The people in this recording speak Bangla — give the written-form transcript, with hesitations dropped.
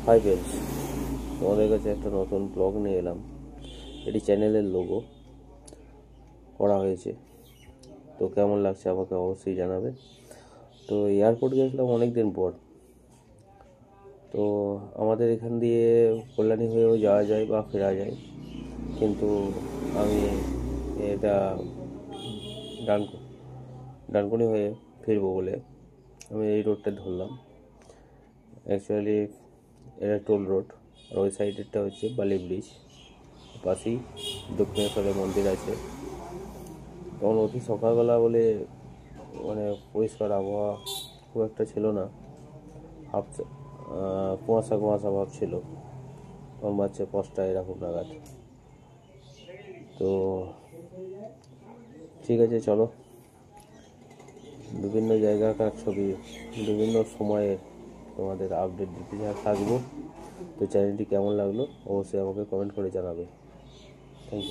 হাই ফ্রেন্ডস, তোমাদের কাছে একটা নতুন ব্লগ নিয়ে এলাম। এটি চ্যানেলের লোগো করা হয়েছে, তো কেমন লাগছে আমাকে অবশ্যই জানাবে। তো এয়ারপোর্ট গেছিলাম অনেক দিন পর। তো আমাদের এখান দিয়ে কল্যাণী হয়েও যাওয়া যায় বা ফেরা যায়, কিন্তু আমি এটা ডানকুনি হয়ে ফিরবো বলে আমি এই রোডটা ধরলাম। অ্যাকচুয়ালি এটা টোল রোড, আর ওই সাইডেরটা হচ্ছে বালি ব্রিজ। পাশেই দক্ষিণেশ্বরের মন্দির আছে। তখন অতি সকালবেলা বলে পরিষ্কার আবহাওয়া খুব একটা ছিল না, হাফ কুয়াশা কুয়াশা ভাব ছিল। তখন বাচ্চা 5টা এরকম নাগাদ। তো ঠিক আছে, চলো বিভিন্ন জায়গাকার ছবি বিভিন্ন সময়ে তোমাদের আপডেট দিতে থাকবো। তো চ্যানেলটি কেমন লাগলো অবশ্যই আমাকে কমেন্ট করে জানাবে। Thank you.